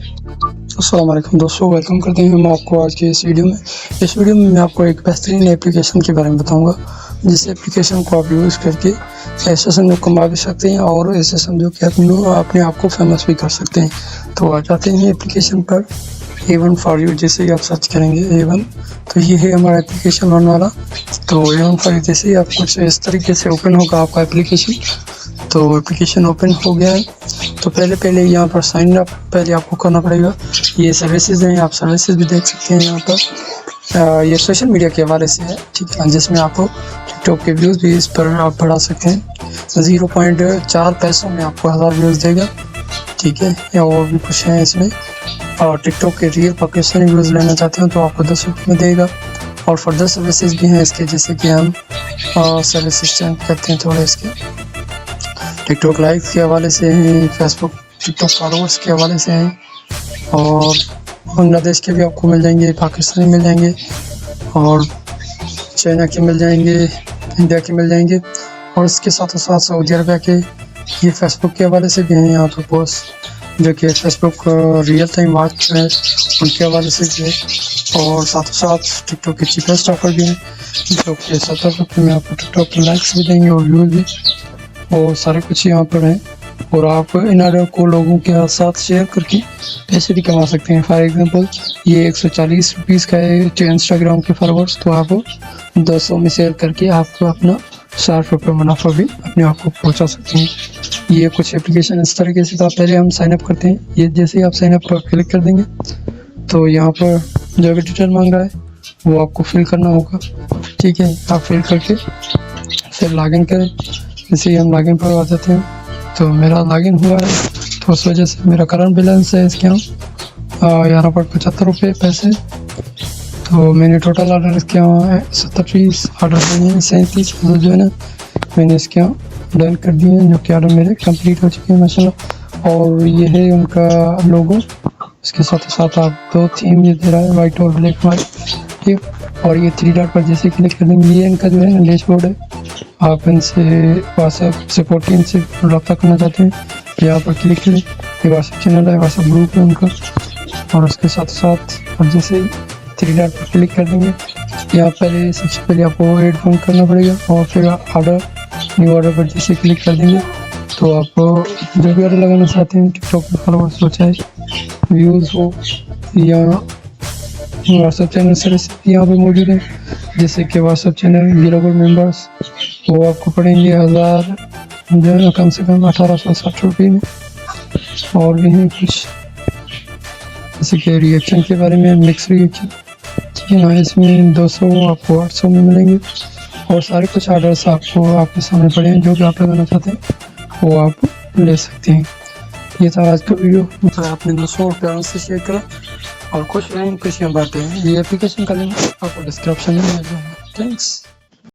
अस्सलाम वालेकुम दोस्तों, वेलकम करते हैं हम आपको आज के इस वीडियो में। इस वीडियो में मैं आपको एक बेहतरीन एप्लीकेशन के बारे में बताऊंगा, जिस एप्लीकेशन को आप यूज़ करके ऐसा समझो कमा भी सकते हैं और ऐसे समझो कि अपने आप को फेमस भी कर सकते हैं। तो आ जाते हैं एप्लीकेशन पर। A1 फॉर यू जैसे ही आप सर्च करेंगे A1, तो ये है हमारा एप्लीकेशन होने वाला। तो A1 फॉर यू जैसे ही आप कुछ इस तरीके से ओपन होगा आपका एप्लीकेशन। तो एप्लीकेशन ओपन हो गया है। तो पहले यहाँ पर साइन अप पहले आपको करना पड़ेगा। ये सर्विसेज हैं, आप सर्विसेज भी देख सकते हैं यहाँ पर। ये सोशल मीडिया के हवाले से है, ठीक है, जिसमें आपको टिकटॉक के व्यूज़ भी इस पर आप बढ़ा सकते हैं। 0.4 पैसों में आपको 1000 व्यूज़ देगा, ठीक है। या और भी कुछ है इसमें। और टिकटॉक के रियल पाकिस्तानी व्यूज़ लेना चाहते हो तो आपको 10 रुपये में देगा। और फर्दर सर्विसेज भी हैं इसके, जैसे कि हम सर्विसेज चेंज करते हैं थोड़े इसके। टिकटॉक लाइव के हवाले से हैं, फेसबुक टिकटॉक फॉलोअर्स के हवाले से हैं, और बांग्लादेश के भी आपको मिल जाएंगे, पाकिस्तानी मिल जाएंगे, और चाइना के मिल जाएंगे, इंडिया के मिल जाएंगे, और इसके साथ साथ सऊदी अरबिया के। ये फेसबुक के हवाले से भी हैं यहाँ पर पोस्ट, जो कि फेसबुक रियल टाइम वॉच है उनके हवाले से भी है। और साथ टिकटॉक के चीपेस्ट ऑफर भी हैं, जो कि 70 रुपये में आपको टिकटॉक के लाइक्स भी देंगे और व्यूज़ भी, और सारे कुछ यहाँ पर हैं। और आप इन ऑर्डर को लोगों के साथ शेयर करके पैसे भी कमा सकते हैं। फॉर एग्जांपल ये 140 रुपीज़ का है इंस्टाग्राम के फॉलोअर्स, तो आप 200 में शेयर करके आपको अपना 60 रुपये मुनाफा भी अपने आप को पहुँचा सकते हैं। ये कुछ एप्लीकेशन इस तरीके से। तो पहले हम साइनअप करते हैं। ये जैसे ही आप साइनअप पर क्लिक कर देंगे तो यहाँ पर जो भी डिटेल मांग रहा है वो आपको फिल करना होगा, ठीक है। आप फिल करके फिर लॉगिन करें। जैसे ही हम लॉगिन पर आ जाते हैं तो मेरा लॉगिन हुआ है, तो उस वजह से मेरा करंट बैलेंस है इसके यहाँ 75 रुपये पैसे। तो मैंने टोटल ऑर्डर इसके यहाँ 70 पीस ऑर्डर दिए हैं, 37 जो है ना मैंने इसके यहाँ डन कर दिए हैं, जो कि ऑर्डर मेरे कंप्लीट हो चुके हैं माशाल्लाह। और ये है उनका लोगो, इसके साथ आप 2 थीम ये दे रहा है, वाइट और ब्लैक वाइट, ठीक। और ये 3 डॉट पर जैसे क्लिक कर देंगे ये इनका जो है ना डैशबोर्ड है। आप इनसे व्हाट्सएप सपोर्ट टीम से रब्ता करना चाहते हैं, यहाँ पर क्लिक करें। ये व्हाट्सएप चैनल है, व्हाट्सएप ग्रुप है उनका। और उसके साथ अब जैसे 3 डॉट पर क्लिक कर देंगे, यहाँ पहले सबसे पहले आपको ऐड फोन करना पड़ेगा, और फिर ऑर्डर न्यू ऑर्डर पर जैसे क्लिक कर देंगे तो आप जो भी ऑर्डर लगाना चाहते हैं टिकटॉक पर फॉलोअर्स हो चाहे व्यूज़ हो या व्हाट्सएप चैनल सर्विस यहाँ पर मौजूद है। जैसे कि व्हाट्सएप चैनल गिलोबल मेंबर्स वो आपको पड़ेंगे 1000 जो है ना कम से कम 1860 रुपये में। और भी हैं कुछ, जैसे कि रिएक्शन के बारे में, मिक्स रिएक्शन, ठीक है ना, इसमें 200 आपको 800 में मिलेंगे। और सारे कुछ ऑर्डर्स आपको आपके सामने पड़े हैं, जो भी आप लगाना चाहते हैं वो आप ले सकते हैं। ये था आज का वीडियो, मतलब आपने दोस्तों और प्यारों से शेयर करा, और कुछ खुशियाँ बांटें। ये एप्लीकेशन का लिंक आपको डिस्क्रिप्शन में मिल जाएगा। थैंक्स।